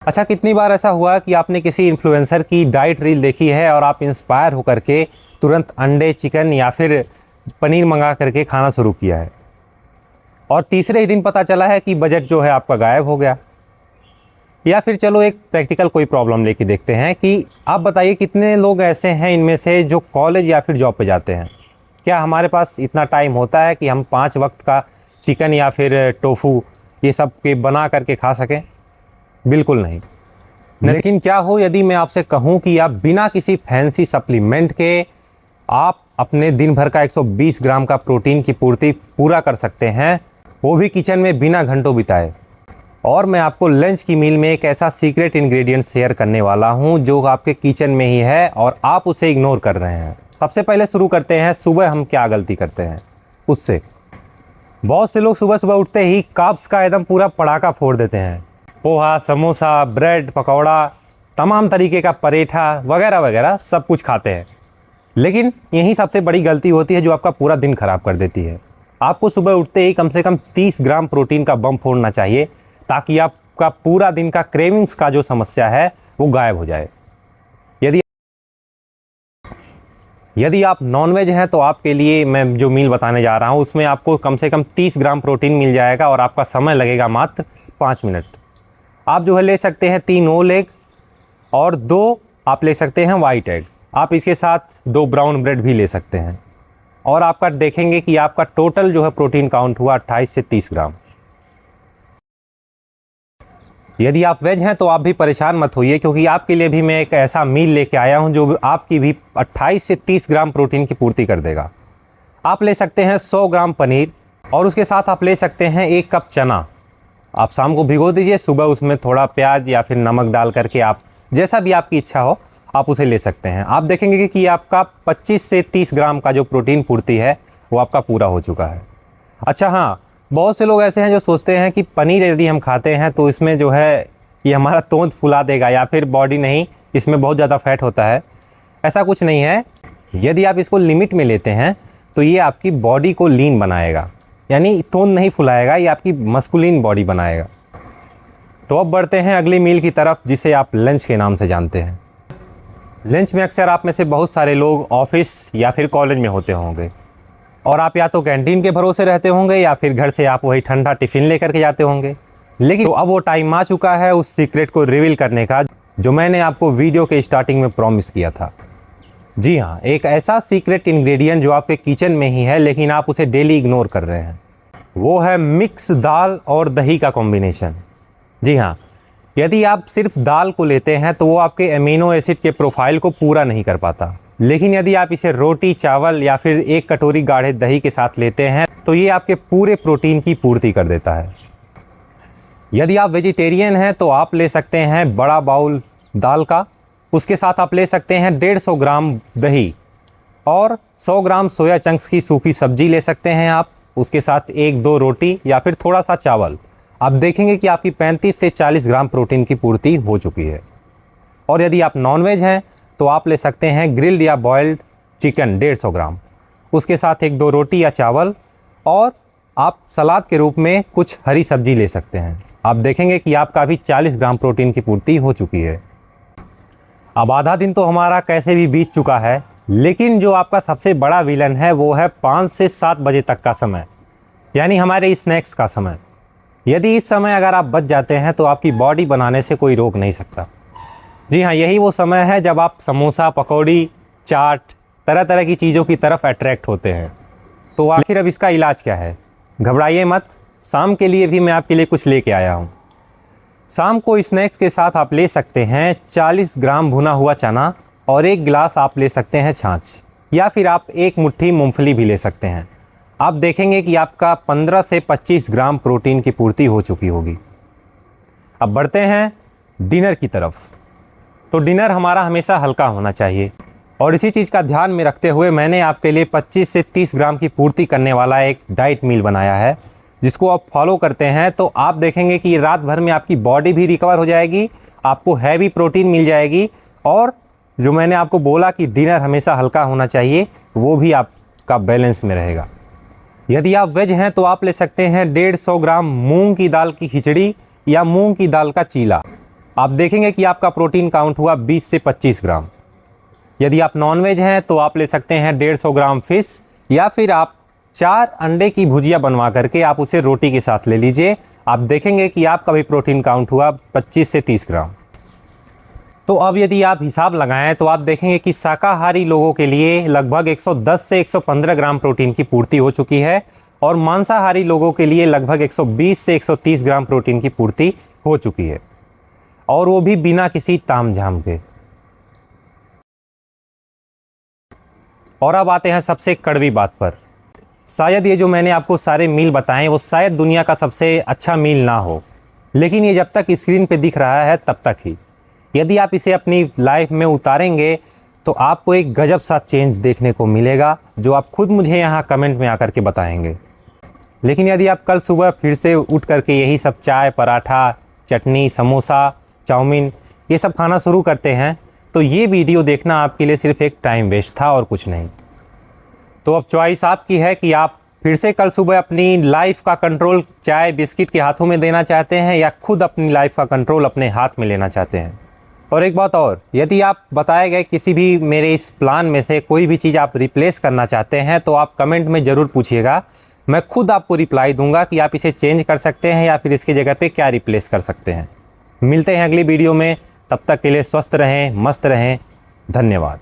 अच्छा, कितनी बार ऐसा हुआ कि आपने किसी इन्फ्लुएंसर की डाइट रील देखी है और आप इंस्पायर होकर के तुरंत अंडे, चिकन या फिर पनीर मंगा करके खाना शुरू किया है और तीसरे ही दिन पता चला है कि बजट जो है आपका गायब हो गया। या फिर चलो एक प्रैक्टिकल कोई प्रॉब्लम लेके देखते हैं कि आप बताइए कितने लोग ऐसे हैं इनमें से जो कॉलेज या फिर जॉब पे जाते हैं। क्या हमारे पास इतना टाइम होता है कि हम 5 वक्त का चिकन या फिर टोफू ये सब के बना करके खा सकें? बिल्कुल नहीं। लेकिन क्या हो यदि मैं आपसे कहूं कि आप बिना किसी फैंसी सप्लीमेंट के आप अपने दिन भर का 120 ग्राम का प्रोटीन की पूर्ति पूरा कर सकते हैं, वो भी किचन में बिना घंटों बिताए। और मैं आपको लंच की मील में एक ऐसा सीक्रेट इंग्रेडिएंट शेयर करने वाला हूं जो आपके किचन में ही है और आप उसे इग्नोर कर रहे हैं। सबसे पहले शुरू करते हैं सुबह हम क्या गलती करते हैं उससे। बहुत से लोग सुबह सुबह उठते ही कार्ब्स का एकदम पूरा पड़ाका फोड़ देते हैं। पोहा, समोसा, ब्रेड, पकौड़ा, तमाम तरीके का पराठा वगैरह वगैरह सब कुछ खाते हैं। लेकिन यही सबसे बड़ी गलती होती है जो आपका पूरा दिन खराब कर देती है। आपको सुबह उठते ही कम से कम 30 ग्राम प्रोटीन का बम फोड़ना चाहिए ताकि आपका पूरा दिन का क्रेविंग्स का जो समस्या है वो गायब हो जाए। यदि आप नॉनवेज हैं तो आपके लिए मैं जो मील बताने जा रहा हूँ उसमें आपको कम से कम 30 ग्राम प्रोटीन मिल जाएगा और आपका समय लगेगा मात्र 5 मिनट। आप जो है ले सकते हैं 3 होल एग और 2 आप ले सकते हैं वाइट एग। आप इसके साथ 2 ब्राउन ब्रेड भी ले सकते हैं और आपका देखेंगे कि आपका टोटल जो है प्रोटीन काउंट हुआ 28 से 30 ग्राम। यदि आप वेज हैं तो आप भी परेशान मत होइए क्योंकि आपके लिए भी मैं एक ऐसा मील लेके आया हूं जो आपकी भी 28 से 30 ग्राम प्रोटीन की पूर्ति कर देगा। आप ले सकते हैं 100 ग्राम पनीर और उसके साथ आप ले सकते हैं 1 कप चना। आप शाम को भिगो दीजिए, सुबह उसमें थोड़ा प्याज या फिर नमक डाल करके आप जैसा भी आपकी इच्छा हो आप उसे ले सकते हैं। आप देखेंगे कि आपका 25 से 30 ग्राम का जो प्रोटीन पूर्ति है वो आपका पूरा हो चुका है। अच्छा हाँ, बहुत से लोग ऐसे हैं जो सोचते हैं कि पनीर यदि हम खाते हैं तो इसमें जो है ये हमारा तोंद फुला देगा या फिर बॉडी नहीं, इसमें बहुत ज़्यादा फैट होता है। ऐसा कुछ नहीं है। यदि आप इसको लिमिट में लेते हैं तो ये आपकी बॉडी को लीन बनाएगा, यानी तोंद नहीं फुलाएगा, ये आपकी मस्कुलिन बॉडी बनाएगा। तो अब बढ़ते हैं अगली मील की तरफ जिसे आप लंच के नाम से जानते हैं। लंच में अक्सर आप में से बहुत सारे लोग ऑफिस या फिर कॉलेज में होते होंगे और आप या तो कैंटीन के भरोसे रहते होंगे या फिर घर से आप वही ठंडा टिफ़िन लेकर के जाते होंगे। लेकिन तो अब वो टाइम आ चुका है उस सीक्रेट को रिवील करने का जो मैंने आपको वीडियो के स्टार्टिंग में प्रॉमिस किया था। जी हाँ, एक ऐसा सीक्रेट इंग्रेडिएंट जो आपके किचन में ही है लेकिन आप उसे डेली इग्नोर कर रहे हैं। वो है मिक्स दाल और दही का कॉम्बिनेशन। जी हाँ, यदि आप सिर्फ दाल को लेते हैं तो वो आपके एमिनो एसिड के प्रोफाइल को पूरा नहीं कर पाता। लेकिन यदि आप इसे रोटी, चावल या फिर 1 कटोरी गाढ़े दही के साथ लेते हैं तो ये आपके पूरे प्रोटीन की पूर्ति कर देता है। यदि आप वेजिटेरियन हैं तो आप ले सकते हैं बड़ा बाउल दाल का, उसके साथ आप ले सकते हैं 150 ग्राम दही और 100 ग्राम सोया चंक्स की सूखी सब्जी ले सकते हैं आप, उसके साथ 1-2 रोटी या फिर थोड़ा सा चावल। आप देखेंगे कि आपकी 35 से 40 ग्राम प्रोटीन की पूर्ति हो चुकी है। और यदि आप नॉनवेज हैं तो आप ले सकते हैं ग्रिल्ड या बॉयल्ड चिकन 150 ग्राम, उसके साथ 1-2 रोटी या चावल और आप सलाद के रूप में कुछ हरी सब्जी ले सकते हैं। आप देखेंगे कि आपका भी 40 ग्राम प्रोटीन की पूर्ति हो चुकी है। अब आधा दिन तो हमारा कैसे भी बीत चुका है, लेकिन जो आपका सबसे बड़ा विलन है वो है 5 से 7 बजे तक का समय, यानी हमारे स्नैक्स का समय। यदि इस समय अगर आप बच जाते हैं तो आपकी बॉडी बनाने से कोई रोक नहीं सकता। जी हाँ, यही वो समय है जब आप समोसा, पकौड़ी, चाट, तरह तरह की चीज़ों की तरफ अट्रैक्ट होते हैं। तो आखिर अब इसका इलाज क्या है? घबराइए मत, शाम के लिए भी मैं आपके लिए कुछ लेके आया हूँ। शाम को स्नैक्स के साथ आप ले सकते हैं 40 ग्राम भुना हुआ चना और 1 गिलास आप ले सकते हैं छाछ, या फिर आप 1 मुट्ठी मूंगफली भी ले सकते हैं। आप देखेंगे कि आपका 15 से 25 ग्राम प्रोटीन की पूर्ति हो चुकी होगी। अब बढ़ते हैं डिनर की तरफ। तो डिनर हमारा हमेशा हल्का होना चाहिए और इसी चीज़ का ध्यान में रखते हुए मैंने आपके लिए 25 से 30 ग्राम की पूर्ति करने वाला एक डाइट मील बनाया है, जिसको आप फॉलो करते हैं तो आप देखेंगे कि रात भर में आपकी बॉडी भी रिकवर हो जाएगी, आपको हैवी प्रोटीन मिल जाएगी और जो मैंने आपको बोला कि डिनर हमेशा हल्का होना चाहिए वो भी आपका बैलेंस में रहेगा। यदि आप वेज हैं तो आप ले सकते हैं 150 ग्राम मूंग की दाल की खिचड़ी या मूंग की दाल का चीला। आप देखेंगे कि आपका प्रोटीन काउंट हुआ 20 से 25 ग्राम। यदि आप नॉनवेज हैं तो आप ले सकते हैं 150 ग्राम फिश, या फिर आप 4 अंडे की भुजिया बनवा करके आप उसे रोटी के साथ ले लीजिए। आप देखेंगे कि आपका भी प्रोटीन काउंट हुआ 25 से 30 ग्राम। तो अब यदि आप हिसाब लगाएं तो आप देखेंगे कि शाकाहारी लोगों के लिए लगभग 110 से 115 ग्राम प्रोटीन की पूर्ति हो चुकी है, और मांसाहारी लोगों के लिए लगभग 120 से 130 ग्राम प्रोटीन की पूर्ति हो चुकी है, और वो भी बिना किसी तामझाम के। और अब आते हैं सबसे कड़वी बात पर। शायद ये जो मैंने आपको सारे मील बताएं वो शायद दुनिया का सबसे अच्छा मील ना हो, लेकिन ये जब तक स्क्रीन पे दिख रहा है तब तक ही। यदि आप इसे अपनी लाइफ में उतारेंगे तो आपको एक गजब सा चेंज देखने को मिलेगा, जो आप खुद मुझे यहाँ कमेंट में आकर के बताएंगे। लेकिन यदि आप कल सुबह फिर से उठ करके यही सब चाय, पराठा, चटनी, समोसा, चाउमीन ये सब खाना शुरू करते हैं तो ये वीडियो देखना आपके लिए सिर्फ एक टाइम वेस्ट था और कुछ नहीं। तो अब चॉइस आपकी है कि आप फिर से कल सुबह अपनी लाइफ का कंट्रोल चाय बिस्किट के हाथों में देना चाहते हैं, या खुद अपनी लाइफ का कंट्रोल अपने हाथ में लेना चाहते हैं। और एक बात और, यदि आप बताए गए किसी भी मेरे इस प्लान में से कोई भी चीज़ आप रिप्लेस करना चाहते हैं तो आप कमेंट में ज़रूर पूछिएगा। मैं खुद आपको रिप्लाई दूंगा कि आप इसे चेंज कर सकते हैं या फिर इसकी जगह पे क्या रिप्लेस कर सकते हैं। मिलते हैं अगली वीडियो में, तब तक के लिए स्वस्थ रहें, मस्त रहें। धन्यवाद।